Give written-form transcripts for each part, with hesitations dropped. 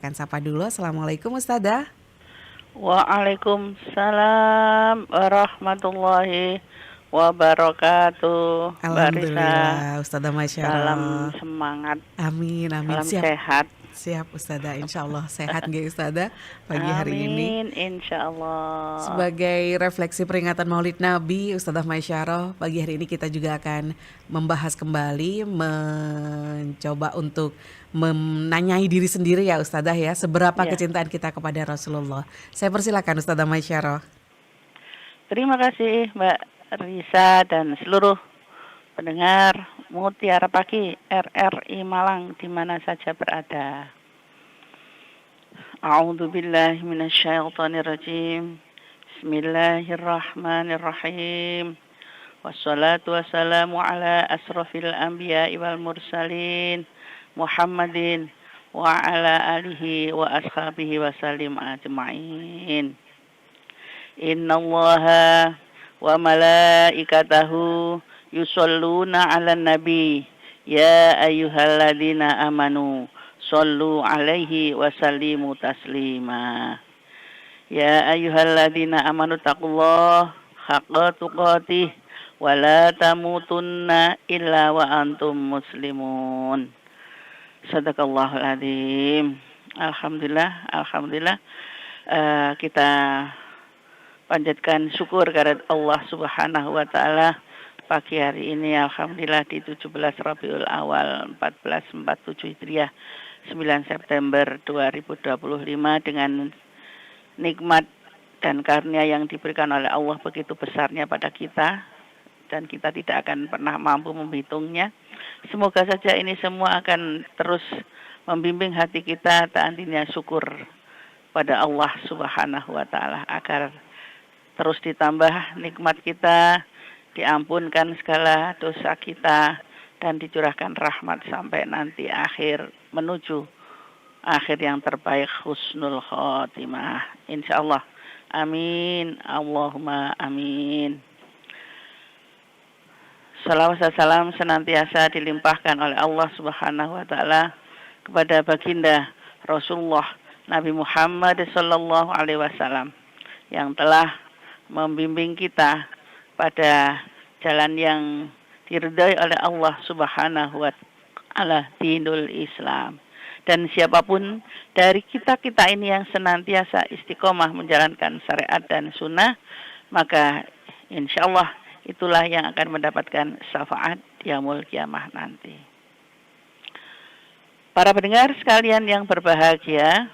Kan sapa dulu. Assalamualaikum Ustazah. Waalaikumsalam warahmatullahi wabarakatuh. Mbak Risa, Alhamdulillah Ustazah salam Masyarah. semangat, Amin amin. salam Siap. sehat. Siap Ustazah. Insya Allah sehat nggih Ustazah pagi hari ini. Amin, insya Allah. Sebagai refleksi peringatan Maulid Nabi Ustazah Masyarah, pagi hari ini kita juga akan membahas kembali, mencoba untuk menanyai diri sendiri ya Ustazah ya, seberapa Ya, kecintaan kita kepada Rasulullah. Saya persilakan Ustazah Masyarah. terima kasih Mbak Risa dan seluruh pendengar Mutiara Pagi RRI Malang di mana saja berada. A'udzu billahi minasyaitonir rajim. Bismillahirrahmanirrahim. Wassalatu wassalamu ala asrafil anbiya'i wal mursalin Muhammadin wa ala alihi wa ashabihi wa sallim ajma'in. Innallaha wa malaikatahu yusalluna 'alan nabi ya ayyuhalladzina amanu sallu 'alaihi wa sallimu taslima. Ya ayyuhalladzina amanu taqullaha haqqa tuqatih wa la tamutunna illa wa antum muslimun. Sadaqallahul adzim. Alhamdulillah, kita panjatkan syukur kepada Allah Subhanahu wa taala pagi hari ini. Alhamdulillah di 17 Rabiul Awal 1447 Hijriah 9 September 2025 dengan nikmat dan karunia yang diberikan oleh Allah begitu besarnya pada kita dan kita tidak akan pernah mampu menghitungnya. Semoga saja ini semua akan terus membimbing hati kita taatinya syukur pada Allah Subhanahu wa taala agar terus ditambah nikmat kita, diampunkan segala dosa kita dan dicurahkan rahmat sampai nanti akhir menuju akhir yang terbaik, husnul khotimah insyaallah. Amin, Allahumma amin. Salawat dan salam senantiasa dilimpahkan oleh Allah Subhanahu wa taala kepada baginda Rasulullah Nabi Muhammad sallallahu alaihi wasallam yang telah membimbing kita pada jalan yang diridhai oleh Allah Subhanahu wa taala, dinul Islam. Dan siapapun dari kita-kita ini yang senantiasa istiqomah menjalankan syariat dan sunnah, maka insyaallah itulah yang akan mendapatkan syafaat yaumul kiamah nanti. Para pendengar sekalian yang berbahagia,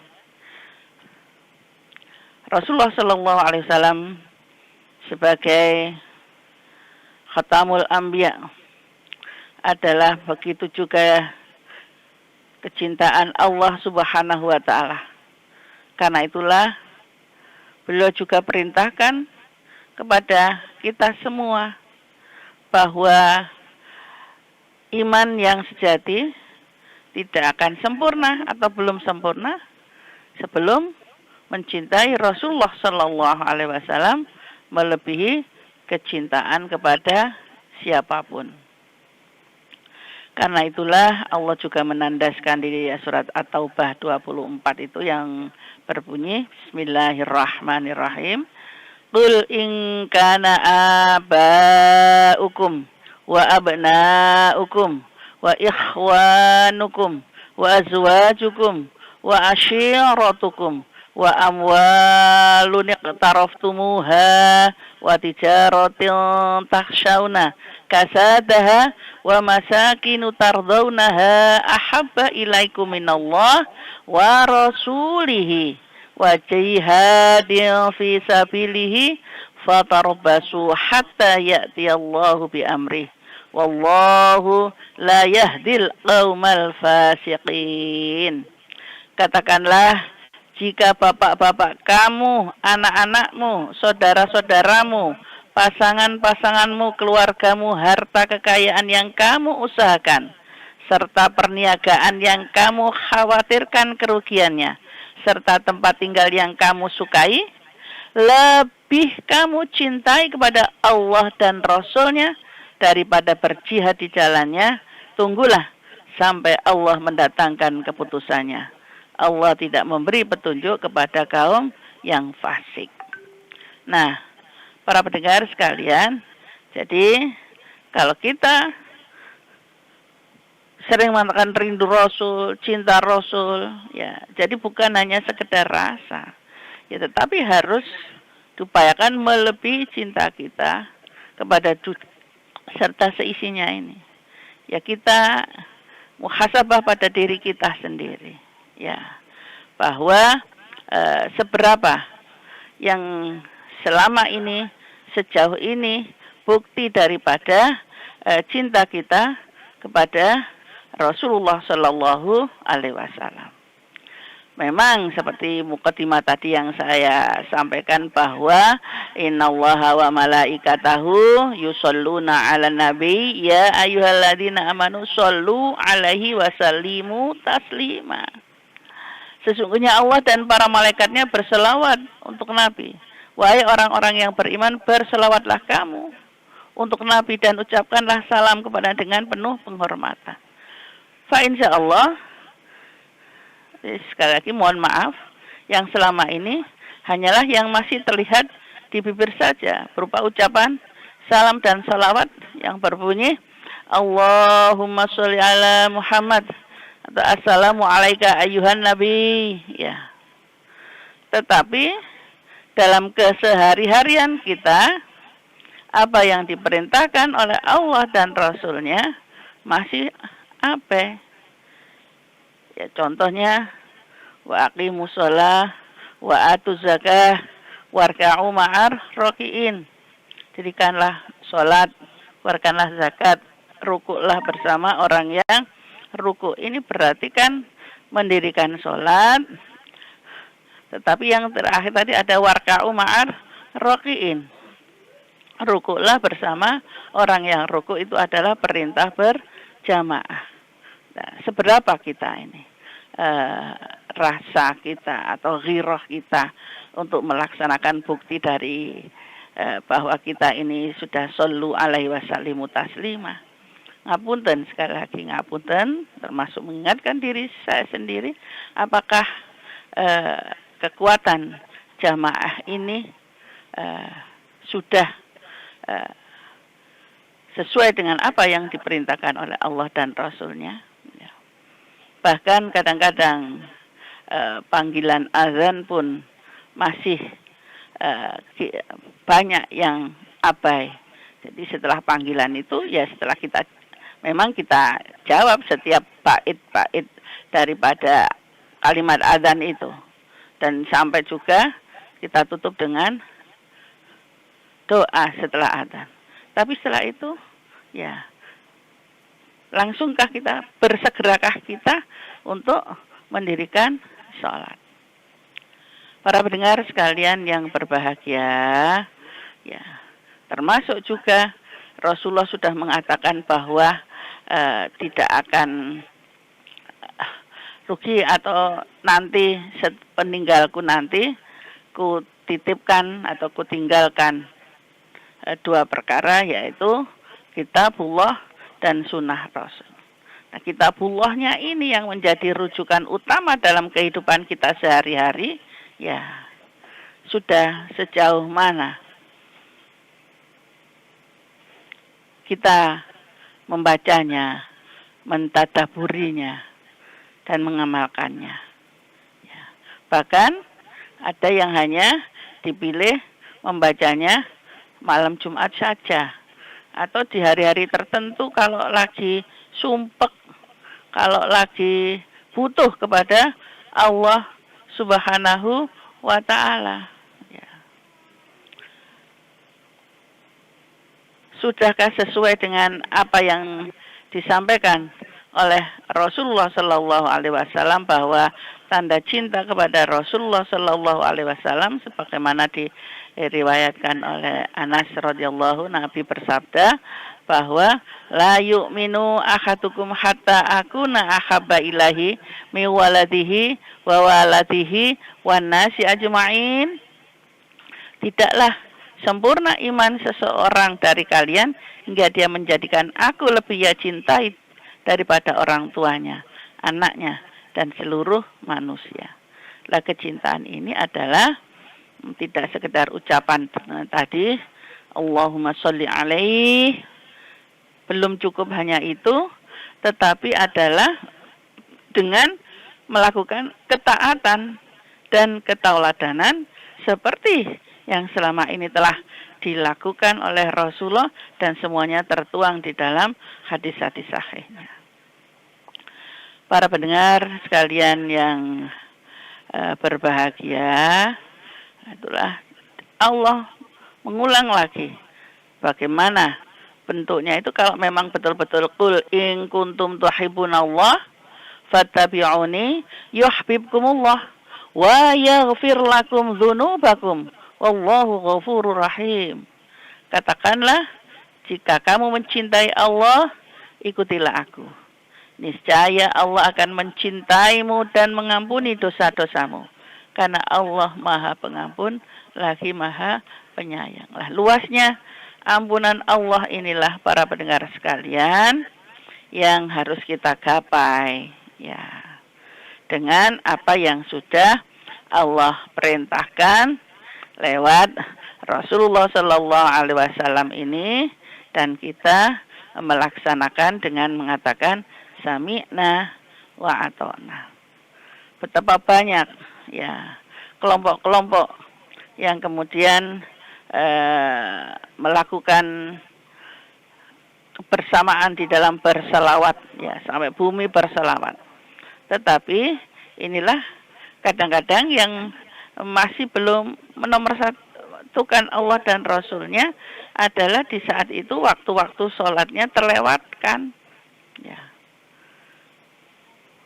Rasulullah Shallallahu Alaihi Wasallam sebagai Khatamul Anbiya adalah begitu juga kecintaan Allah Subhanahu wa taala. Karena itulah beliau juga perintahkan kepada kita semua bahwa iman yang sejati tidak akan sempurna atau belum sempurna sebelum mencintai Rasulullah Shallallahu Alaihi Wasallam melebihi kecintaan kepada siapapun. Karena itulah Allah juga menandaskan di surat At-Taubah 24 itu yang berbunyi Bismillahirrahmanirrahim. Qul in kana aba'ukum wa abna'ukum wa ikhwanukum wa azwajukum wa ashiratukum wa amwalun iqtaraftumuha wa tijaratin takhshawna kasadaha wa masakinu tardawnaha ahabba ilaikum minallah wa rasulihi wa jihadin fi sabilihi fatarbasu hatta ya'tiyallahu bi amrih wallahu la yahdil qaumal fasiqin. Katakanlah, jika bapak-bapak kamu, anak-anakmu, saudara-saudaramu, pasangan-pasanganmu, keluargamu, harta kekayaan yang kamu usahakan, serta perniagaan yang kamu khawatirkan kerugiannya, serta tempat tinggal yang kamu sukai, lebih kamu cintai kepada Allah dan Rasul-Nya daripada berjihad di jalannya, tunggulah sampai Allah mendatangkan keputusannya. Allah tidak memberi petunjuk kepada kaum yang fasik. Nah, para pendengar sekalian, jadi kalau kita sering mengatakan rindu Rasul, cinta Rasul, ya, jadi bukan hanya sekedar rasa, ya, tetapi harus diupayakan melebihi cinta kita kepada serta seisinya ini. Ya, kita muhasabah pada diri kita sendiri, ya, bahwa seberapa yang selama ini, sejauh ini bukti daripada cinta kita kepada Rasulullah Shallallahu Alaihi Wasallam. Memang seperti mukadimah tadi yang saya sampaikan bahwa innallaha wa malaikatahu yusholluna 'alan nabi ya ayyuhalladzina amanu shollu 'alaihi wasallimu taslima. Sesungguhnya Allah dan para malaikatnya berselawat untuk Nabi. Wahai orang-orang yang beriman, berselawatlah kamu untuk Nabi dan ucapkanlah salam kepada dengan penuh penghormatan. Fa insyaallah, sekali lagi mohon maaf, yang selama ini hanyalah yang masih terlihat di bibir saja, berupa ucapan salam dan salawat yang berbunyi Allahumma sholli ala Muhammad atau assalamu alaika ayyuhan nabi, ya. Tetapi dalam kesehari-harian kita, apa yang diperintahkan oleh Allah dan Rasulnya masih apa? Ya, contohnya wa aqimus shalah wa atuz zakah warka'u ma'ar raki'in. Dirikanlah salat, keluarkanlah zakat, rukuklah bersama orang yang rukuk. Ini berarti kan mendirikan salat, tetapi yang terakhir tadi ada warka'u ma'ar raki'in. Rukuklah bersama orang yang rukuk, itu adalah perintah berjamaah. Nah, seberapa kita ini rasa kita atau ghirah kita untuk melaksanakan bukti dari bahwa kita ini sudah shollu alaihi wasallimu taslima. Ngapunten, sekali lagi ngapunten, termasuk mengingatkan diri saya sendiri, apakah kekuatan jamaah ini sudah sesuai dengan apa yang diperintahkan oleh Allah dan Rasulnya. Bahkan kadang-kadang panggilan azan pun masih banyak yang abai. Jadi setelah panggilan itu, ya setelah kita memang kita jawab setiap bait-bait daripada kalimat azan itu, dan sampai juga kita tutup dengan doa setelah azan. Tapi setelah itu, ya langsungkah kita, bersegerakah kita untuk mendirikan sholat? Para pendengar sekalian yang berbahagia, ya, termasuk juga Rasulullah sudah mengatakan bahwa tidak akan rugi atau nanti peninggalku nanti ku titipkan atau ku tinggalkan dua perkara, yaitu kitabullah dan sunnah Rasul. Nah, kitabullahnya ini yang menjadi rujukan utama dalam kehidupan kita sehari-hari, ya sudah sejauh mana kita membacanya, mentadaburinya, dan mengamalkannya. Ya. Bahkan ada yang hanya dipilih membacanya malam Jumat saja, atau di hari-hari tertentu kalau lagi sumpek, kalau lagi butuh kepada Allah Subhanahu wa Ta'ala. Ya. Sudahkah sesuai dengan apa yang disampaikan oleh Rasulullah Shallallahu Alaihi Wasallam, bahwa tanda cinta kepada Rasulullah Shallallahu Alaihi Wasallam sebagaimana diriwayatkan oleh Anas radhiyallahu, Nabi bersabda bahwa la yu'minu ahadukum hatta akuna ahabba ilahi mi waladihi wa waladihi wan nasi ajma'in. Tidaklah sempurna iman seseorang dari kalian hingga dia menjadikan aku lebih ia cintai daripada orang tuanya, anaknya, dan seluruh manusia. Lah kecintaan ini adalah tidak sekedar ucapan tadi, Allahumma sholli alaih, belum cukup hanya itu, tetapi adalah dengan melakukan ketaatan dan ketauladanan seperti yang selama ini telah dilakukan oleh Rasulullah dan semuanya tertuang di dalam hadis-hadis sahihnya. Para pendengar sekalian yang berbahagia, itulah Allah mengulang lagi bagaimana bentuknya itu kalau memang betul-betul qul in kuntum tuhibbunallah fattabi'uni yuhibbukumullah wa yaghfir lakum dzunubakum wallahu ghafurur rahim. Katakanlah, jika kamu mencintai Allah, ikutilah aku. Niscaya Allah akan mencintaimu dan mengampuni dosa-dosamu. Karena Allah Maha Pengampun lagi Maha Penyayang. Lah luasnya ampunan Allah inilah para pendengar sekalian yang harus kita gapai, ya, dengan apa yang sudah Allah perintahkan lewat Rasulullah Sallallahu Alaihi Wasallam ini, dan kita melaksanakan dengan mengatakan sami'na wa ata'na. Betapa banyak ya kelompok-kelompok yang kemudian melakukan bersamaan di dalam berselawat, ya, sampai bumi berselawat. Tetapi inilah kadang-kadang yang masih belum menomorsatukan Allah dan Rasulnya adalah di saat itu waktu-waktu sholatnya terlewatkan, ya.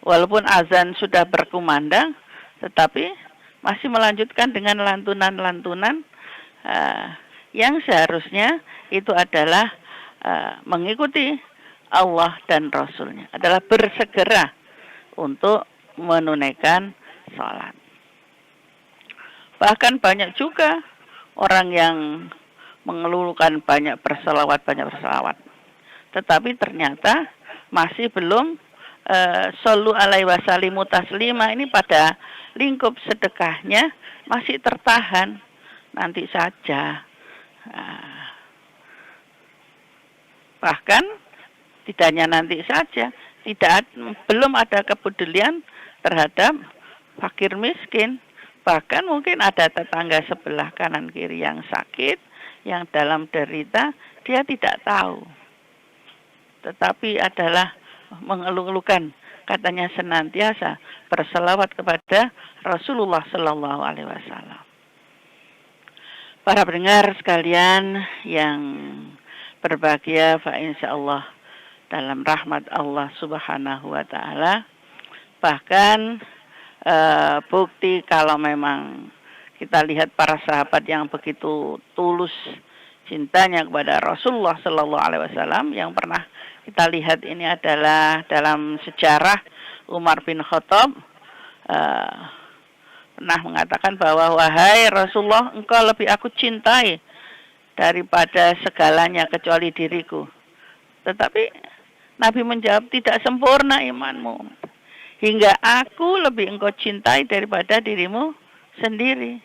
Walaupun azan sudah berkumandang, tetapi masih melanjutkan dengan lantunan-lantunan yang seharusnya itu adalah mengikuti Allah dan Rasulnya, adalah bersegera untuk menunaikan sholat. Bahkan banyak juga orang yang mengeluhkan banyak berselawat, tetapi ternyata masih belum shollu alaihi wasallimu taslima ini pada lingkup sedekahnya masih tertahan. Nanti saja. Bahkan tidak hanya nanti saja, belum ada kepedulian terhadap fakir miskin. Bahkan mungkin ada tetangga sebelah kanan kiri yang sakit, yang dalam derita, dia tidak tahu. Tetapi adalah mengeluh-elukan, katanya senantiasa berselawat kepada Rasulullah Sallallahu Alaihi Wasallam. Para pendengar sekalian yang berbahagia, fa insyaallah dalam rahmat Allah Subhanahu wa taala. Bahkan bukti kalau memang kita lihat para sahabat yang begitu tulus cintanya kepada Rasulullah Sallallahu Alaihi Wasallam, yang pernah kita lihat ini adalah dalam sejarah Umar bin Khattab pernah mengatakan bahwa, wahai Rasulullah, engkau lebih aku cintai daripada segalanya kecuali diriku. Tetapi Nabi menjawab, tidak sempurna imanmu, hingga aku lebih engkau cintai daripada dirimu sendiri.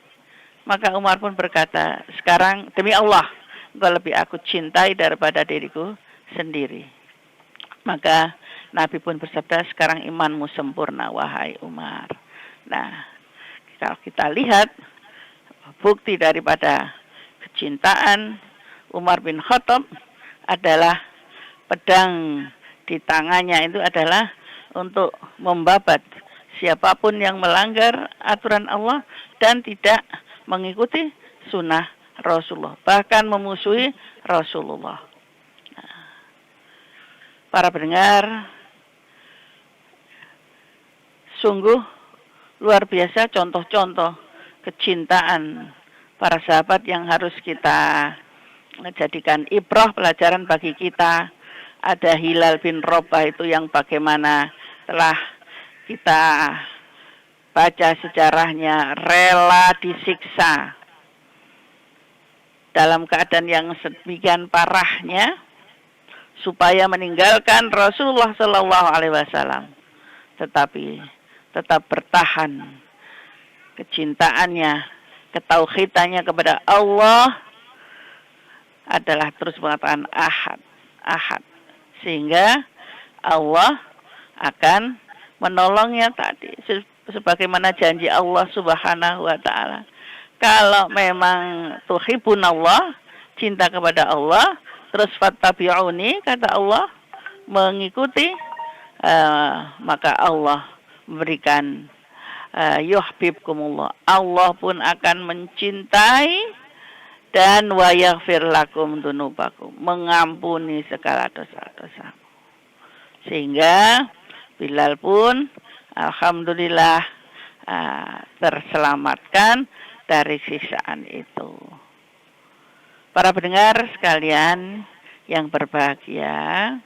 Maka Umar pun berkata, sekarang demi Allah, engkau lebih aku cintai daripada diriku sendiri. Maka Nabi pun bersabda, sekarang imanmu sempurna, wahai Umar. Nah, kalau kita lihat bukti daripada kecintaan Umar bin Khattab adalah pedang di tangannya itu adalah untuk membabat siapapun yang melanggar aturan Allah dan tidak mengikuti sunnah Rasulullah, bahkan memusuhi Rasulullah. Nah, para pendengar, sungguh luar biasa contoh-contoh kecintaan para sahabat yang harus kita jadikan ibrah, pelajaran bagi kita. Ada Hilal bin Rabah itu yang bagaimana telah kita baca sejarahnya, rela disiksa dalam keadaan yang sedemikian parahnya supaya meninggalkan Rasulullah Sallallahu Alaihi Wasallam. Tetapi tetap bertahan kecintaannya, ketauhidannya kepada Allah adalah terus mengatakan ahad, ahad. Sehingga Allah akan menolongnya tadi. Sebagaimana janji Allah subhanahu wa ta'ala. Kalau memang tuhibunallah, cinta kepada Allah, terus fattabi'uni, kata Allah, mengikuti, maka Allah memberikan yuhibbukumullah. Allah pun akan mencintai dan wa yaghfir lakum dunubakum, mengampuni segala dosa-dosa. Sehingga Bilal pun alhamdulillah terselamatkan dari siksaan itu. Para pendengar sekalian yang berbahagia,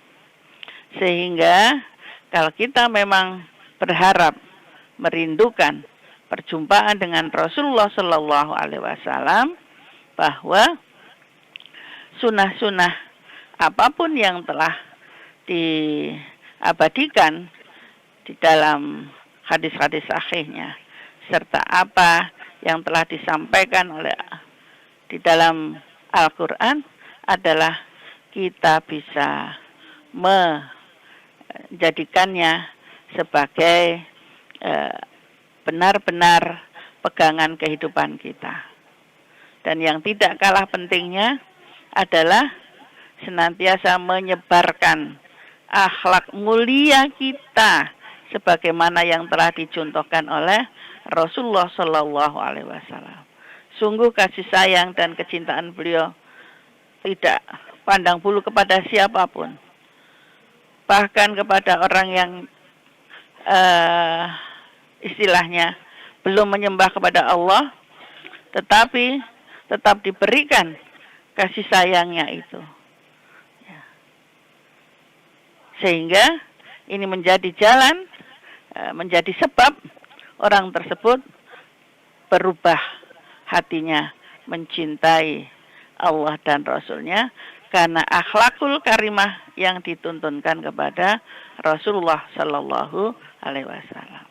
sehingga kalau kita memang berharap merindukan perjumpaan dengan Rasulullah Shallallahu Alaihi Wasallam, bahwa sunnah-sunnah apapun yang telah diabadikan di dalam hadis-hadis sahihnya, serta apa yang telah disampaikan oleh di dalam Al-Quran adalah kita bisa menjadikannya sebagai benar-benar pegangan kehidupan kita. Dan yang tidak kalah pentingnya adalah senantiasa menyebarkan akhlak mulia kita sebagaimana yang telah dicontohkan oleh Rasulullah Shallallahu Alaihi Wasallam. Sungguh kasih sayang dan kecintaan beliau tidak pandang bulu kepada siapapun, bahkan kepada orang yang istilahnya belum menyembah kepada Allah, tetapi tetap diberikan kasih sayangnya itu. Sehingga ini menjadi jalan, menjadi sebab orang tersebut berubah hatinya mencintai Allah dan Rasulnya karena akhlakul karimah yang dituntunkan kepada Rasulullah Sallallahu Alaihi Wasallam.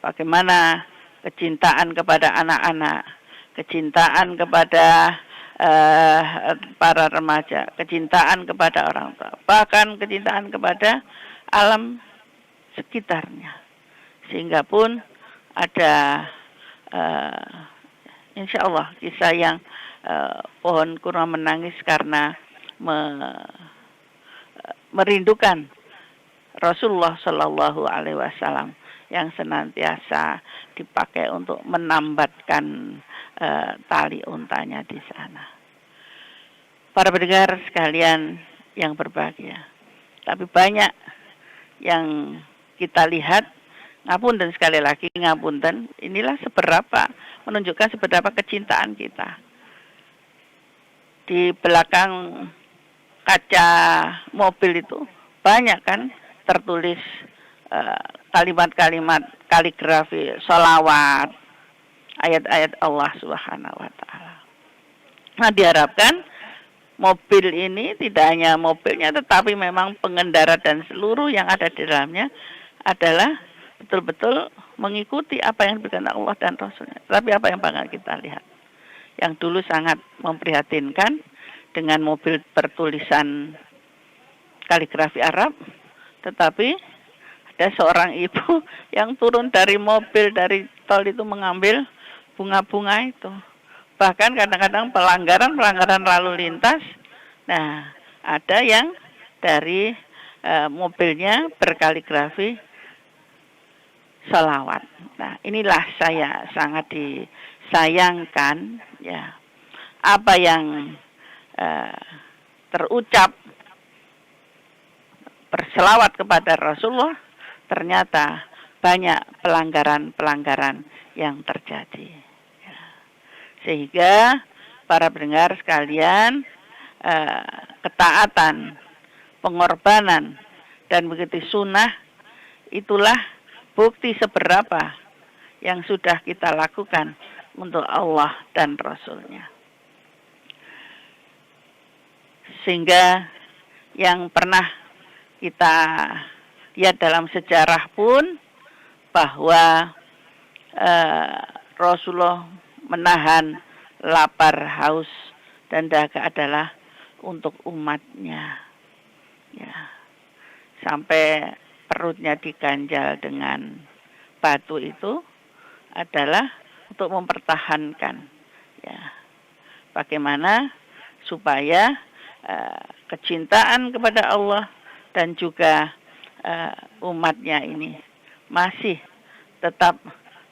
Bagaimana kecintaan kepada anak-anak, kecintaan kepada para remaja, kecintaan kepada orang tua, bahkan kecintaan kepada alam sekitarnya. Sehingga pun ada insya Allah kisah yang pohon kurma menangis karena merindukan Rasulullah Shallallahu Alaihi Wasallam yang senantiasa dipakai untuk menambatkan tali untanya di sana. Para pendengar sekalian yang berbahagia, tapi banyak yang kita lihat, ngapunten sekali lagi, ngapunten, inilah seberapa, menunjukkan seberapa kecintaan kita. Di belakang kaca mobil itu banyak kan tertulis kalimat-kalimat kaligrafi, sholawat, ayat-ayat Allah Subhanahu wa ta'ala. Nah, diharapkan mobil ini tidak hanya mobilnya, tetapi memang pengendara dan seluruh yang ada di dalamnya adalah betul-betul mengikuti apa yang diberikan Allah dan Rasulnya. Tapi apa yang bakal kita lihat? Yang dulu sangat memprihatinkan dengan mobil bertulisan kaligrafi Arab, tetapi ada seorang ibu yang turun dari mobil, dari tol itu mengambil bunga-bunga itu. Bahkan kadang-kadang pelanggaran lalu lintas. Nah, ada yang dari mobilnya berkaligrafi sholawat. Nah, inilah saya sangat disayangkan, ya, apa yang terucap berselawat kepada Rasulullah, ternyata banyak pelanggaran-pelanggaran yang terjadi. Ya. Sehingga para pendengar sekalian, ketaatan, pengorbanan, dan begitu sunnah, itulah bukti seberapa yang sudah kita lakukan untuk Allah dan Rasulnya. Sehingga yang pernah kita lihat dalam sejarah pun bahwa Rasulullah menahan lapar, haus, dan dahaga adalah untuk umatnya. Ya, sampai perutnya diganjal dengan batu itu adalah untuk mempertahankan. Ya, bagaimana supaya kecintaan kepada Allah dan juga umatnya ini masih tetap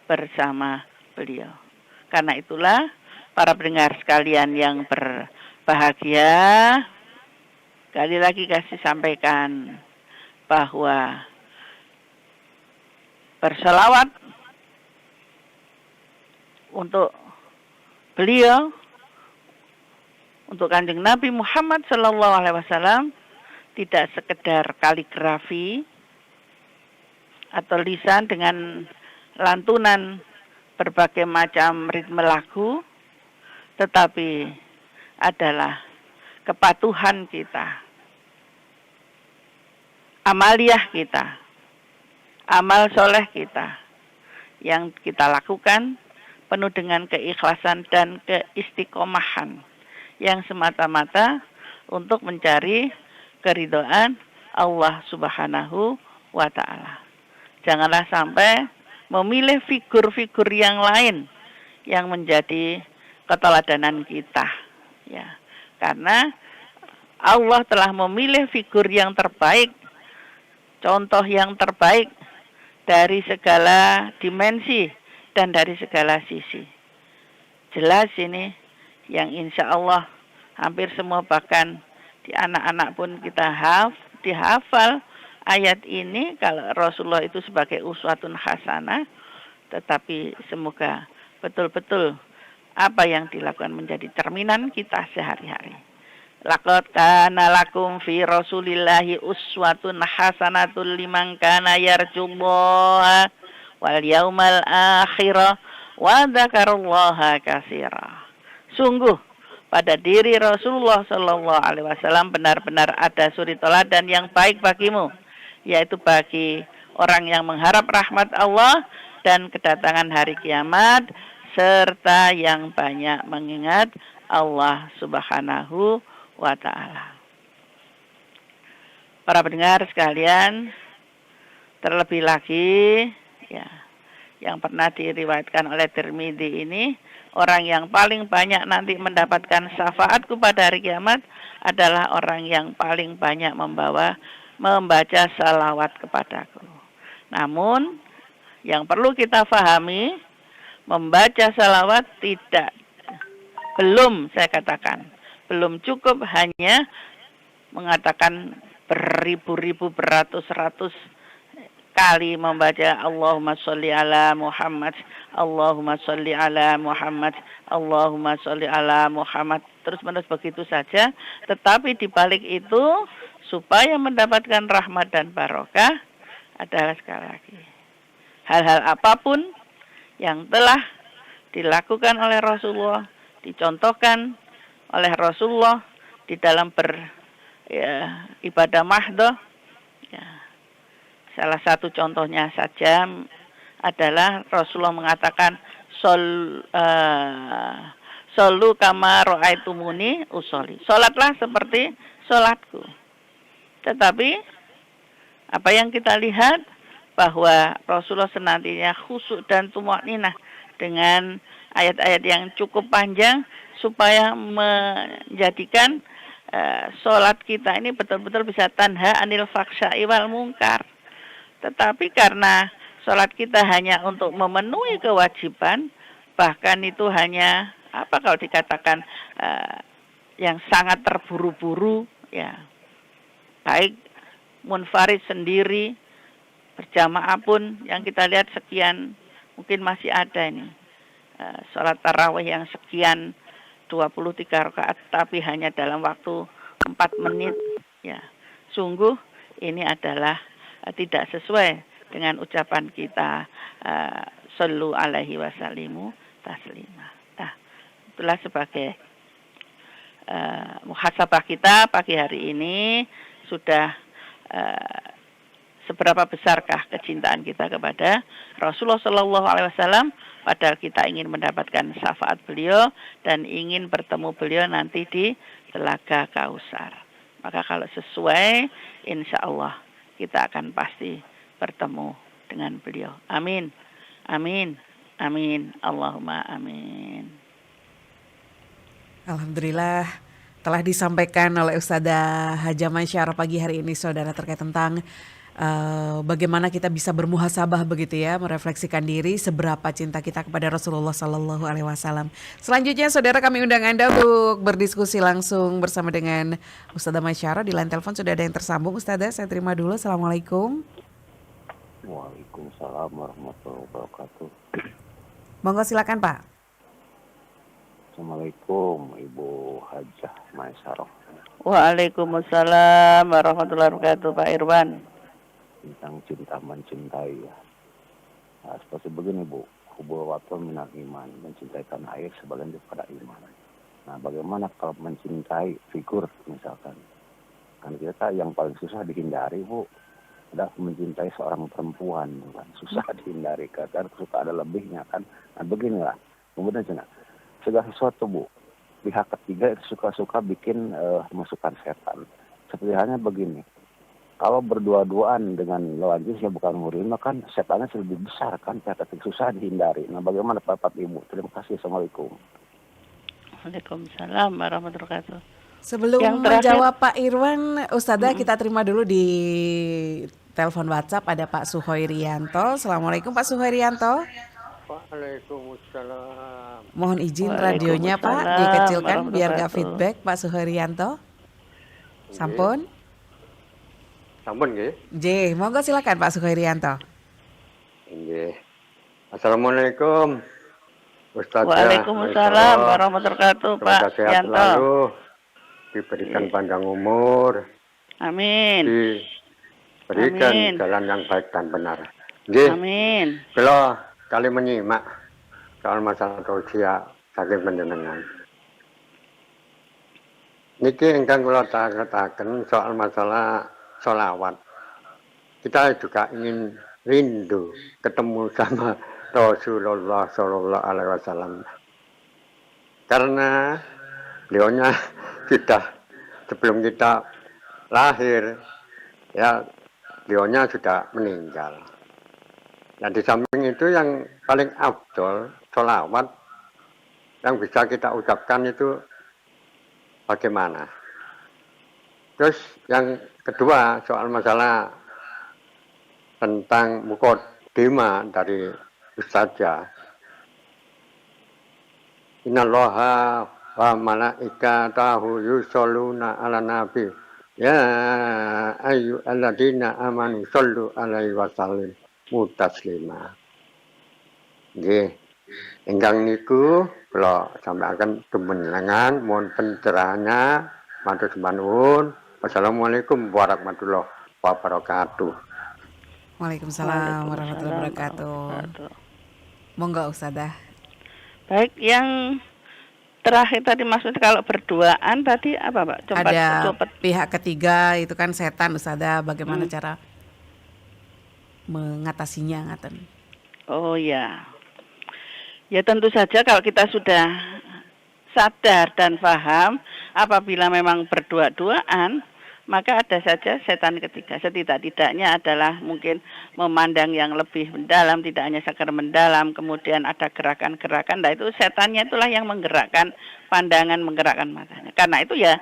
bersama beliau. Karena itulah para pendengar sekalian yang berbahagia, sekali lagi kasih sampaikan bahwa berselawat untuk beliau, untuk Kanjeng Nabi Muhammad SAW tidak sekedar kaligrafi atau lisan dengan lantunan berbagai macam ritme lagu, tetapi adalah kepatuhan kita, amaliyah kita, amal soleh kita yang kita lakukan penuh dengan keikhlasan dan keistiqomahan yang semata-mata untuk mencari keridhaan Allah Subhanahu wa Ta'ala. Janganlah sampai memilih figur-figur yang lain yang menjadi keteladanan kita, ya. Karena Allah telah memilih figur yang terbaik, contoh yang terbaik dari segala dimensi dan dari segala sisi. Jelas ini yang insya Allah hampir semua, bahkan di anak-anak pun kita dihafal ayat ini kalau Rasulullah itu sebagai uswatun hasanah. Tetapi semoga betul-betul apa yang dilakukan menjadi cerminan kita sehari-hari. Laqad kana lakum fi Rasulillahi uswatun hasanatul liman kana yarjullaha wal yaumal akhirah wa dzakarallaha katsira. Sungguh pada diri Rasulullah sallallahu alaihi wasallam benar-benar ada suri teladan yang baik bagimu, yaitu bagi orang yang mengharap rahmat Allah dan kedatangan hari kiamat, serta yang banyak mengingat Allah Subhanahu wa Ta'ala. Para pendengar sekalian, terlebih lagi ya, yang pernah diriwayatkan oleh Tirmidzi ini, orang yang paling banyak nanti mendapatkan syafaatku pada hari kiamat adalah orang yang paling banyak membaca salawat kepadaku. Namun yang perlu kita pahami, membaca salawat belum cukup hanya mengatakan beribu-ribu, beratus-ratus kali membaca Allahumma sholli ala Muhammad, Allahumma sholli ala Muhammad, Allahumma sholli ala Muhammad, terus-menerus begitu saja. Tetapi di balik itu, supaya mendapatkan rahmat dan barokah adalah sekali lagi hal-hal apapun yang telah dilakukan oleh Rasulullah, dicontohkan oleh Rasulullah di dalam ibadah mahdoh. Ya. Salah satu contohnya saja adalah Rasulullah mengatakan Solu kama ro'aitumuni usoli. Salatlah seperti salatku. Tetapi apa yang kita lihat bahwa Rasulullah senantiasa khusyuk dan tumakninah dengan ayat-ayat yang cukup panjang supaya menjadikan sholat kita ini betul-betul bisa tanha anil faksya'i wal mungkar. Tetapi karena sholat kita hanya untuk memenuhi kewajiban, bahkan itu hanya kalau dikatakan yang sangat terburu-buru, ya, baik munfarid sendiri, berjamaah pun yang kita lihat sekian, mungkin masih ada ini sholat tarawih yang sekian 23 rakaat tapi hanya dalam waktu 4 menit, ya. Sungguh ini adalah tidak sesuai dengan ucapan kita sallu alaihi wasallimu taslima. Nah, itulah sebagai muhasabah kita pagi hari ini. Sudah seberapa besarkah kecintaan kita kepada Rasulullah Shallallahu Alaihi Wasallam, padahal kita ingin mendapatkan syafaat beliau dan ingin bertemu beliau nanti di Telaga Kausar. Maka kalau sesuai, insya Allah kita akan pasti bertemu dengan beliau. Amin, amin, amin, Allahumma amin. Alhamdulillah telah disampaikan oleh Ustadzah Hajah Maisyarah pagi hari ini saudara terkait tentang bagaimana kita bisa bermuhasabah begitu ya, merefleksikan diri seberapa cinta kita kepada Rasulullah Sallallahu Alaihi Wasallam. Selanjutnya saudara kami undang Anda untuk berdiskusi langsung bersama dengan Ustadzah Maisyarah. Di line telepon sudah ada yang tersambung. Ustadzah, saya terima dulu. Assalamualaikum. Waalaikumsalam warahmatullahi wabarakatuh. Monggo silakan Pak. Assalamualaikum Ibu Hajah Maisyarah. Waalaikumsalam warahmatullahi wabarakatuh, Pak Irwan. Tentang cinta mencintai ya. Nah, seperti begini Bu, hubulwatun minal iman, mencintai tanah air sebagian daripada iman. Nah, bagaimana kalau mencintai figur misalkan? Kan kita yang paling susah dihindari Bu, adalah mencintai seorang perempuan, kan susah dihindari karena suka ada lebihnya kan. Nah, beginilah, kemudian segala sesuatu Bu, pihak ketiga itu suka-suka bikin masukan setan. Seperti halnya begini. Kalau berdua-duaan dengan lawan jenis yang bukan murim, kan setannya lebih besar kan, ternyata susah dihindari. Nah, bagaimana pendapat Ibu? Terima kasih. Assalamualaikum. Waalaikumsalam warahmatullahi wabarakatuh. Sebelum menjawab Pak Irwan, Ustadzah kita terima dulu di telepon WhatsApp ada Pak Suhoirianto. Assalamualaikum Pak Suhoirianto. Waalaikumsalam. Mohon izin radionya Pak dikecilkan biar gak feedback Pak Suhoirianto. Sampun. Sampun nggih. J, monggo silakan Pak Suhoirianto. Nggih. Assalamualaikum. Ustazah. Waalaikumsalam warahmatullahi wabarakatuh Pak Yanto. Selalu diberikan panjang umur. Amin. Diberikan jalan yang baik dan benar. Nggih. Amin. Kalau kali menyimak soal masalah tausiah saking panjenengan. Niki ingkang kula taketaken soal masalah sholawat. Kita juga ingin rindu ketemu sama Rasulullah Shallallahu Alaihi Wasallam. Karena beliaunya sudah sebelum kita lahir, ya beliaunya sudah meninggal. Nah di samping itu yang paling afdol sholawat yang bisa kita ucapkan itu bagaimana? Terus yang kedua soal masalah tentang muqaddimah dari Ustazah. Innallaha wa malaikatahu yusholluna ala nabi. Ya ayyuhalladzina amanu shollu alaihi wasallimu taslima. Nggih. Ingkang niku kula sampaikan kemenangan mohon pencerahannya. Matur nuwun. Wassalamualaikum warahmatullahi wabarakatuh. Waalaikumsalam warahmatullahi wabarakatuh. Monggo Ustadzah. Baik, yang terakhir tadi maksudnya kalau berduaan tadi apa Pak? Ada pihak ketiga itu kan setan Ustadzah, bagaimana cara mengatasinya ngaten? Oh ya. Ya tentu saja kalau kita sudah sadar dan paham apabila memang berdua-duaan, maka ada saja setan ketiga. Setidak-tidaknya adalah mungkin memandang yang lebih mendalam, tidak hanya sekedar mendalam, kemudian ada gerakan-gerakan. Nah itu setannya itulah yang menggerakkan pandangan, menggerakkan matanya. Karena itu ya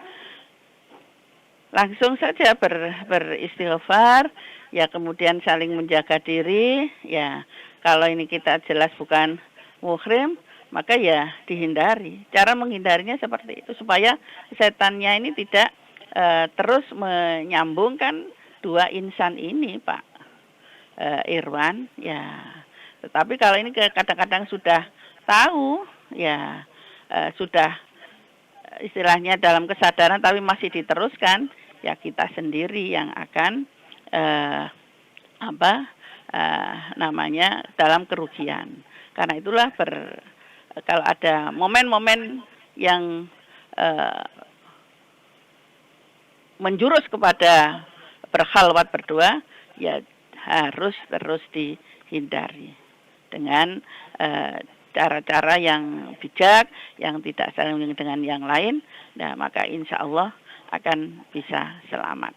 langsung saja beristighfar, ya kemudian saling menjaga diri, ya kalau ini kita jelas bukan muhrim, maka ya dihindari. Cara menghindarinya seperti itu supaya setannya ini tidak terus menyambungkan dua insan ini, Pak Irwan. Ya, tetapi kalau ini kadang-kadang sudah tahu, ya sudah istilahnya dalam kesadaran, tapi masih diteruskan, ya kita sendiri yang akan namanya dalam kerugian. Karena itulah kalau ada momen-momen yang menjurus kepada berkhalwat berdua, ya harus terus dihindari dengan cara-cara yang bijak, yang tidak saling dengan yang lain. Nah, maka insya Allah akan bisa selamat.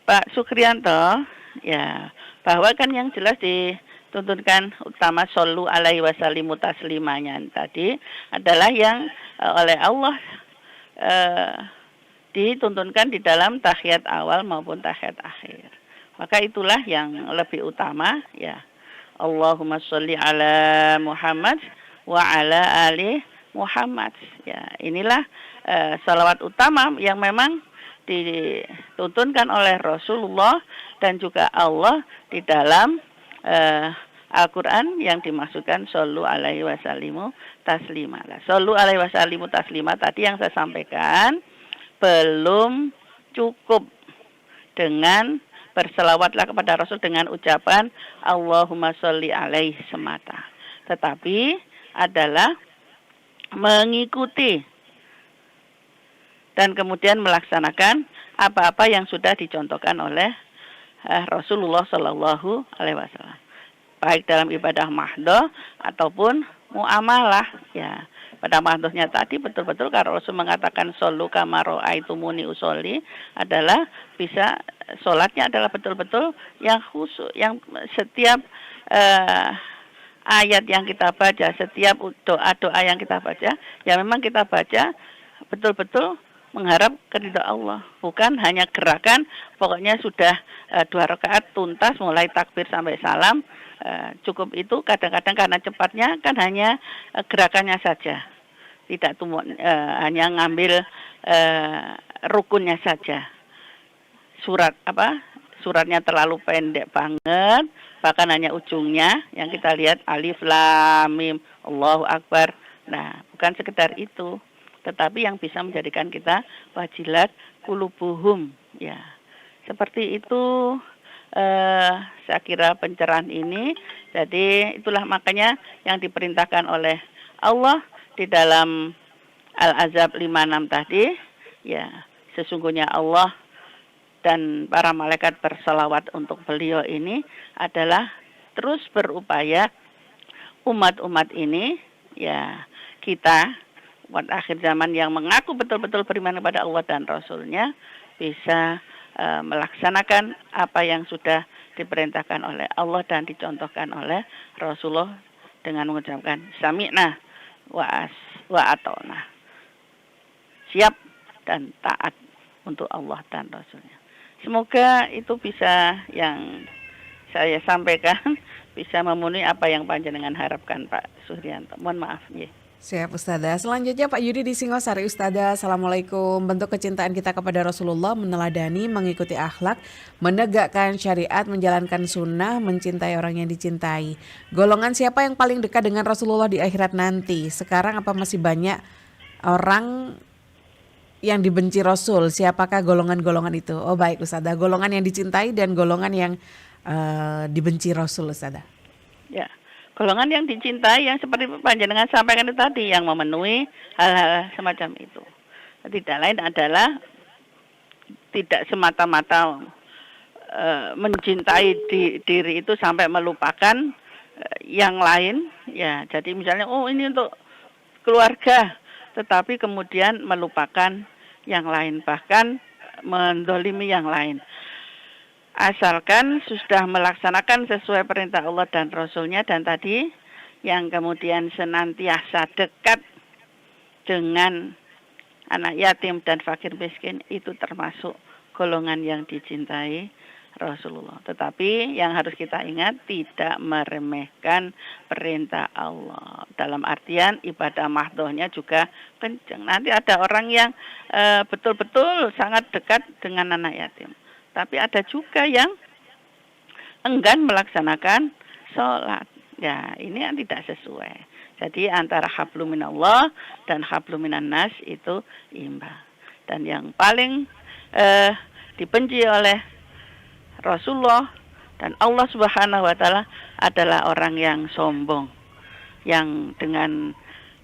Pak Sukrianto, ya, bahwa kan yang jelas dituntunkan utama shollu alaihi wasallimu taslimanya tadi adalah yang oleh Allah dituntunkan di dalam tahiyat awal maupun tahiyat akhir. Maka itulah yang lebih utama, ya. Allahumma sholli ala Muhammad wa ala ali Muhammad. Ya, inilah salawat utama yang memang dituntunkan oleh Rasulullah dan juga Allah di dalam Al-Quran yang dimaksudkan shollu alaihi wasallimu taslima. Shollu alaihi wasallimu taslima tadi yang saya sampaikan belum cukup dengan berselawatlah kepada Rasul dengan ucapan Allahumma sholli alaihi semata. Tetapi adalah mengikuti dan kemudian melaksanakan apa-apa yang sudah dicontohkan oleh Rasulullah Shallallahu Alaihi Wasallam, baik dalam ibadah mahdoh ataupun muamalah, ya. Pada mahdohnya tadi betul-betul kalau Rasul mengatakan shollu kama ra'aitumuni usolli adalah bisa sholatnya adalah betul-betul yang khusyuk, yang setiap ayat yang kita baca, setiap doa-doa yang kita baca, ya memang kita baca betul-betul mengharap keridhaan Allah, bukan hanya gerakan pokoknya sudah 2 rakaat tuntas mulai takbir sampai salam, cukup itu. Kadang-kadang karena cepatnya kan hanya gerakannya saja, tidak hanya ngambil rukunnya saja. Suratnya terlalu pendek banget, bahkan hanya ujungnya yang kita lihat alif lam mim Allahu akbar. Nah, bukan sekedar itu, tetapi yang bisa menjadikan kita wajilat kulubuhum, ya. Seperti itu saya kira pencerahan ini. Jadi itulah makanya yang diperintahkan oleh Allah di dalam Al-Ahzab 56 tadi, ya, sesungguhnya Allah dan para malaikat berselawat untuk beliau ini adalah terus berupaya umat-umat ini, ya, kita umat akhir zaman yang mengaku betul-betul beriman kepada Allah dan Rasulnya bisa melaksanakan apa yang sudah diperintahkan oleh Allah dan dicontohkan oleh Rasulullah dengan mengucapkan sami'na wa ata'na, siap dan taat untuk Allah dan Rasulnya. Semoga itu bisa yang saya sampaikan bisa memenuhi apa yang panjenengan harapkan, Pak Suhrianto. Mohon maaf, ya. Siap Ustazah. Selanjutnya Pak Yudi di Singosari. Ustazah, Assalamualaikum. Bentuk kecintaan kita kepada Rasulullah meneladani, mengikuti akhlak, menegakkan syariat, menjalankan sunnah, mencintai orang yang dicintai. Golongan siapa yang paling dekat dengan Rasulullah di akhirat nanti? Sekarang apa masih banyak orang yang dibenci Rasul? Siapakah golongan-golongan itu? Oh baik Ustazah, golongan yang dicintai dan golongan yang dibenci Rasul, Ustazah. Ya. Golongan yang dicintai yang seperti panjenengan sampaikan itu tadi, yang memenuhi hal-hal semacam itu. Tidak lain adalah tidak semata-mata mencintai diri itu sampai melupakan yang lain. Ya, jadi misalnya ini untuk keluarga, tetapi kemudian melupakan yang lain, bahkan mendolimi yang lain. Asalkan sudah melaksanakan sesuai perintah Allah dan Rasulnya, dan tadi yang kemudian senantiasa dekat dengan anak yatim dan fakir miskin, itu termasuk golongan yang dicintai Rasulullah. Tetapi yang harus kita ingat, tidak meremehkan perintah Allah. Dalam artian ibadah mahdohnya juga kenceng. Nanti ada orang yang betul-betul sangat dekat dengan anak yatim, tapi ada juga yang enggan melaksanakan sholat. Ya, ini yang tidak sesuai. Jadi antara hablum minallah dan hablum minan nas itu imbang. Dan yang paling dibenci oleh Rasulullah dan Allah Subhanahu wa taala adalah orang yang sombong, yang dengan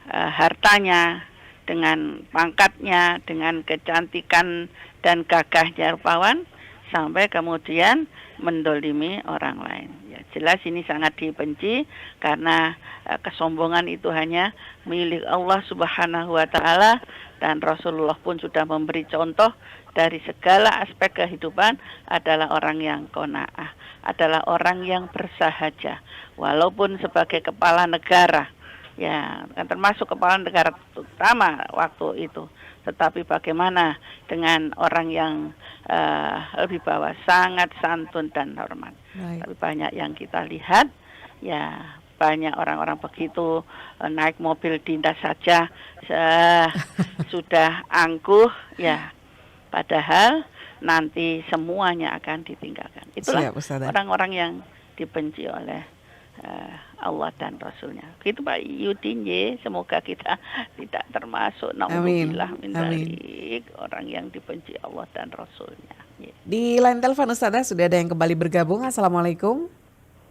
hartanya, dengan pangkatnya, dengan kecantikan dan gagahnya rupawan, sampai kemudian mendolimi orang lain. Ya, jelas ini sangat dibenci karena kesombongan itu hanya milik Allah Subhanahu wa taala, dan Rasulullah pun sudah memberi contoh dari segala aspek kehidupan adalah orang yang qanaah, adalah orang yang bersahaja walaupun sebagai kepala negara. Ya, kan termasuk kepala negara utama waktu itu. Tetapi bagaimana dengan orang yang lebih bawah, sangat santun dan hormat. Tapi banyak yang kita lihat, ya banyak orang-orang begitu naik mobil dindas saja sudah angkuh, ya. Padahal nanti semuanya akan ditinggalkan. Itulah orang-orang yang dibenci oleh Allah dan Rasulnya. Gitu Pak Yudin, semoga kita tidak termasuk naudzubillah min dzalik orang yang dibenci Allah dan Rasulnya. Di line telepon Ustazah sudah ada yang kembali bergabung. Assalamualaikum.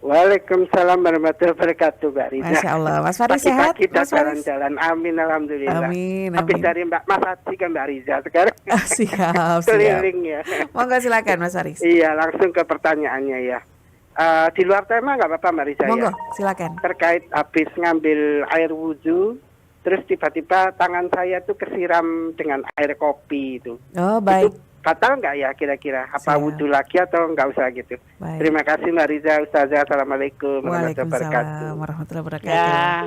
Waalaikumsalam warahmatullahi wabarakatuh, Mbak Riza. Masya Allah, Mas Faris sehat? Kita Mas Faris? jalan-jalan, amin, alhamdulillah. Amin. Habis dari Mas Hati ke Mbak Riza sekarang. Siap. Keliling ya. Monggo silakan Mas Faris. Iya, langsung ke pertanyaannya ya. Di luar tema nggak apa-apa Mbak Riza ya? Monggo, silakan. Terkait habis ngambil air wudhu, terus tiba-tiba tangan saya tuh kesiram dengan air kopi itu. Oh, baik. Itu batal nggak ya kira-kira? Apa wudhu lagi atau nggak usah gitu? Baik. Terima kasih Mbak Riza, Ustazah. Assalamualaikum Waalaikumsalam warahmatullahi wabarakatuh. Ya,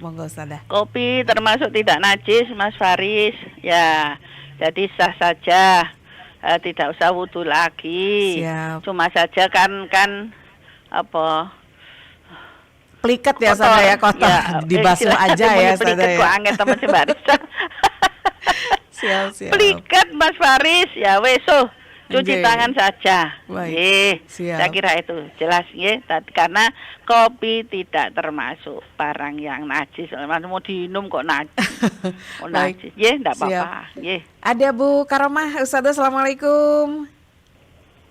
monggo Ustazah. kopi termasuk tidak najis, Mas Faris. Ya, jadi sah saja. Tidak usah wudhu lagi. Siap. Cuma saja kan apa? Pliket ya Ustazah ya, kotor. Ya, Dibasuh aja ya Ustazah pliket ya. kok angin teman si Mbak Risa. Siap. Pliket Mas Faris, ya weso. Cuci Nggih. tangan saja. Baik. Nggih, Siap. saya kira itu jelas nggih, karena kopi tidak termasuk barang yang najis. Mau diminum kok najis. Oh, Baik. najis. Nggih, enggak Siap. apa-apa. Nggih. Ada Bu Karomah, Ustazah, assalamualaikum.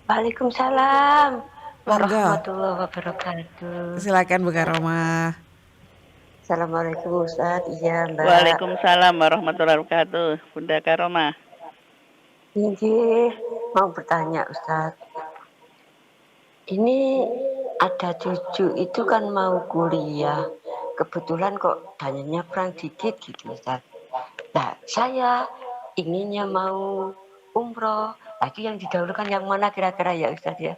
Waalaikumsalam Monggo. warahmatullahi wabarakatuh. Silakan Bu Karomah. Assalamualaikum Ustaz. Iya Mbak. Waalaikumsalam warahmatullahi wabarakatuh. Bunda Karomah. Ini mau bertanya Ustaz. Ini ada cucu itu kan mau kuliah. Kebetulan kok dananya kurang dikit gitu Ustaz. Nah, saya inginnya mau umroh. Lagi yang didahulukan yang mana kira-kira ya Ustaz ya?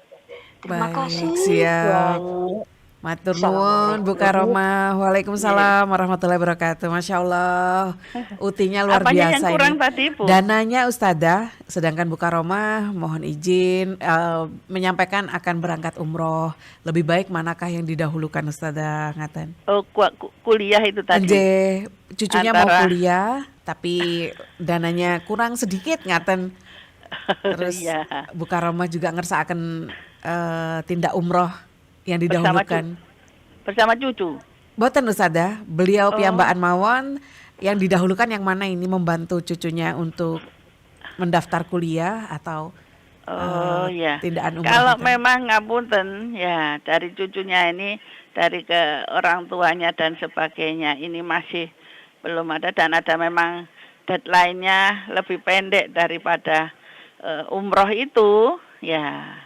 Terima Baik, kasih. siap. banyak. Matur nuwun Bu Karomah. Waalaikumsalam warahmatullahi wabarakatuh. Masya Allah, utinya luar Apanya biasa yang kurang ini. tadi, Bu? Dananya Ustazah, sedangkan Bu Karomah mohon izin menyampaikan akan berangkat umroh. Lebih baik manakah yang didahulukan Ustazah ngaten? Oh, kuliah itu tadi. Nggih, cucunya mau Antara- kuliah tapi dananya kurang sedikit ngaten. Terus Iya. Bu Karomah juga ngersakaken tindak umroh yang didahulukan. Bersama cucu. Boten Ustazah, beliau piyambakan mawon yang didahulukan yang mana ini, membantu cucunya untuk mendaftar kuliah atau Ya. tindakan umroh. Kalau gitu. memang ngapunten ya dari cucunya ini, dari ke orang tuanya dan sebagainya ini masih belum ada, dan ada memang deadline-nya lebih pendek daripada umroh itu, ya.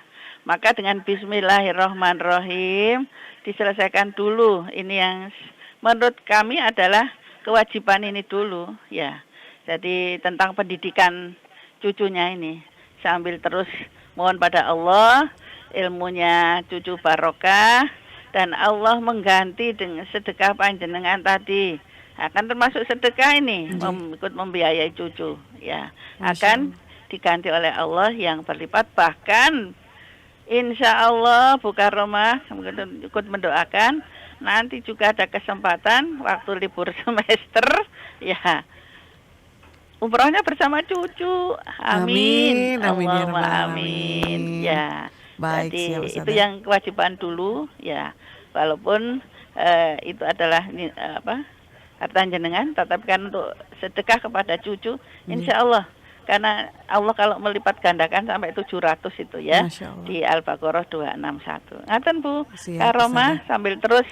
Maka dengan bismillahirrahmanirrahim diselesaikan dulu. Ini yang menurut kami adalah kewajiban ini dulu, ya. Jadi tentang pendidikan cucunya ini, sambil terus mohon pada Allah ilmunya cucu barokah, dan Allah mengganti dengan sedekah panjenengan tadi. Akan termasuk sedekah ini ikut membiayai cucu, ya. Akan diganti oleh Allah yang berlipat, bahkan insya Allah Bu Karomah ikut mendoakan nanti juga ada kesempatan waktu libur semester, ya, umrohnya bersama cucu. Amin. Amin ya Allahumma rabbal amin. alamin. Ya. Baik, Jadi siap, itu Ustazah. yang kewajiban dulu, ya. Walaupun itu adalah harta jenengan, tetapi kan untuk sedekah kepada cucu, insya Allah. Karena Allah kalau melipat gandakan sampai 700 itu ya. Masya Allah. Di Al-Baqarah 261. Ngaten Bu Siap, Karomah, Ustazah. sambil terus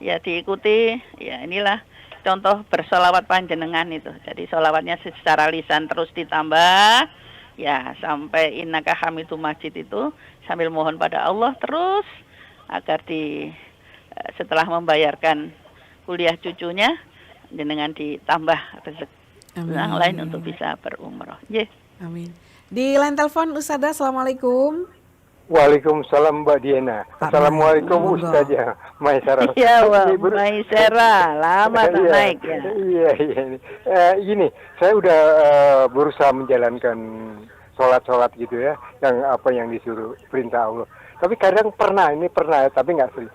ya diikuti, ya inilah contoh bersolawat panjenengan itu. Jadi solawatnya secara lisan terus ditambah, Ya, sampai innaka hamidum majid itu sambil mohon pada Allah terus agar setelah membayarkan kuliah cucunya dengan ditambah rezeki yang lain untuk bisa berumroh. Amin. Di line telepon Ustazah, Assalamualaikum. Waalaikumsalam Mbak Diana. Assalamualaikum Ustazah Maisara. Iya, Maisara, lama tak naik ya. Iya. Gini, saya udah berusaha menjalankan sholat gitu ya, yang disuruh perintah Allah. Tapi kadang pernah tapi nggak sering.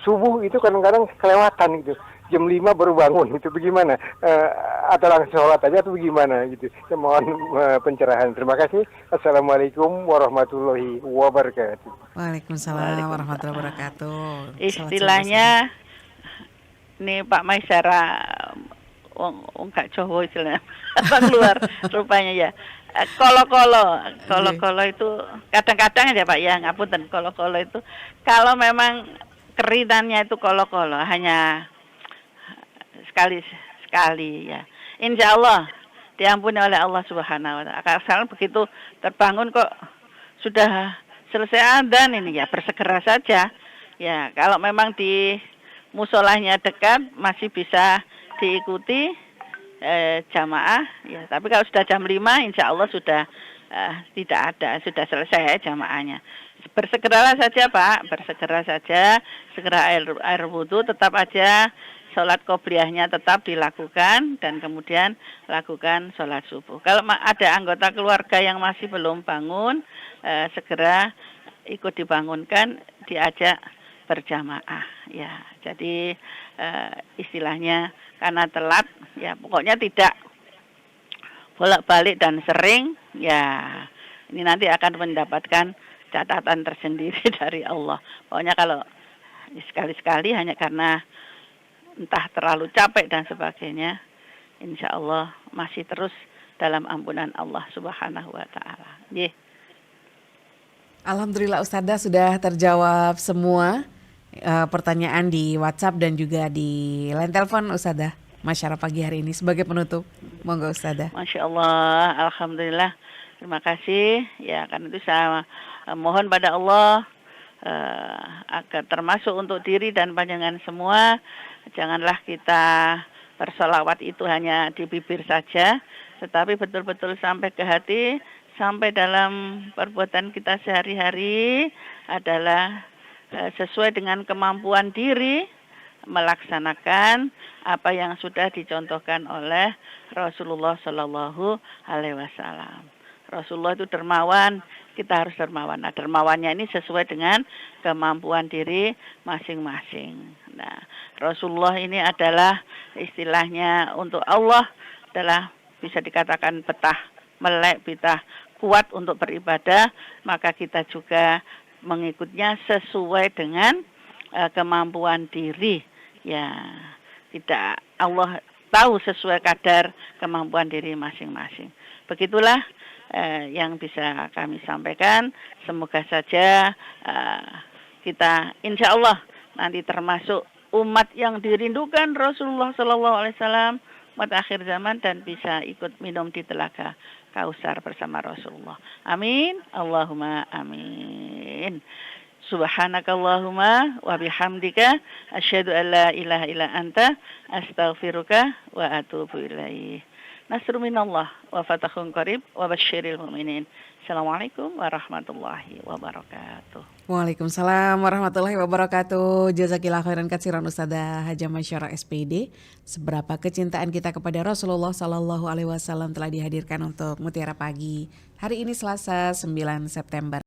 Subuh itu kadang-kadang kelewatan gitu. Jam 5 baru bangun, itu bagaimana? Atau langsung sholat aja atau bagaimana gitu. Saya mohon pencerahan. Terima kasih. Assalamualaikum warahmatullahi wabarakatuh. Waalaikumsalam warahmatullahi wabarakatuh. Istilahnya nih Pak Maisara, nggak Jawa istilahnya. Apa keluar rupanya ya. Kolo-kolo itu kadang-kadang ya Pak ya, ngapunten, kolo-kolo itu kalau memang keritannya itu kolo-kolo hanya sekali ya. Insya Allah diampuni oleh Allah Subhanahu wa Ta'ala. Asal begitu terbangun kok sudah selesai adzan ini ya, bersegera saja. Ya, kalau memang di musolahnya dekat masih bisa diikuti jamaah ya. Tapi kalau sudah jam 5 insya Allah sudah tidak ada, sudah selesai jamaahnya. Bersegeralah saja Pak, bersegera saja, segera air wudhu, tetap aja sholat qobliyahnya tetap dilakukan dan kemudian lakukan sholat subuh. Kalau ada anggota keluarga yang masih belum bangun, segera ikut dibangunkan, diajak berjamaah. Ya, jadi istilahnya karena telat, ya pokoknya tidak bolak-balik dan sering, ya ini nanti akan mendapatkan catatan tersendiri dari Allah. Pokoknya kalau sekali-sekali hanya karena entah terlalu capek dan sebagainya, insya Allah masih terus dalam ampunan Allah Subhanahu wa Ta'ala. Alhamdulillah Ustazah sudah terjawab semua pertanyaan di WhatsApp dan juga di line telepon Ustazah Masyarah pagi hari ini. Sebagai penutup, monggo Ustazah. Masya Allah, Alhamdulillah. Terima kasih. Ya, karena itu saya mohon pada Allah agar termasuk untuk diri dan panjangan semua, janganlah kita bersolawat itu hanya di bibir saja, tetapi betul-betul sampai ke hati, sampai dalam perbuatan kita sehari-hari adalah sesuai dengan kemampuan diri melaksanakan apa yang sudah dicontohkan oleh Rasulullah Shallallahu Alaihi Wasallam. Rasulullah itu dermawan, kita harus dermawan. Nah, dermawannya ini sesuai dengan kemampuan diri masing-masing. Nah, Rasulullah ini adalah istilahnya untuk Allah adalah bisa dikatakan betah melek, betah kuat untuk beribadah, maka kita juga mengikutnya sesuai dengan kemampuan diri. Ya, tidak, Allah tahu sesuai kadar kemampuan diri masing-masing. Begitulah yang bisa kami sampaikan. Semoga saja kita insya Allah nanti termasuk umat yang dirindukan Rasulullah Sallallahu Alaihi Wasallam, umat akhir zaman, dan bisa ikut minum di telaga Kausar bersama Rasulullah. Amin. Allahumma amin. Subhanakallahumma wa bihamdika asyhadu an la ilaha illa anta astaghfiruka wa atubu ilaih. Nasrun minallah wa fatahun qarib wa basyiril mu'minin. Assalamualaikum warahmatullahi wabarakatuh. Waalaikumsalam warahmatullahi wabarakatuh. Jazakillah khairan katsiran Ustazah Hajah Masyarah SPD. Seberapa kecintaan kita kepada Rasulullah Sallallahu Alaihi Wasallam telah dihadirkan untuk Mutiara Pagi hari ini Selasa 9 September.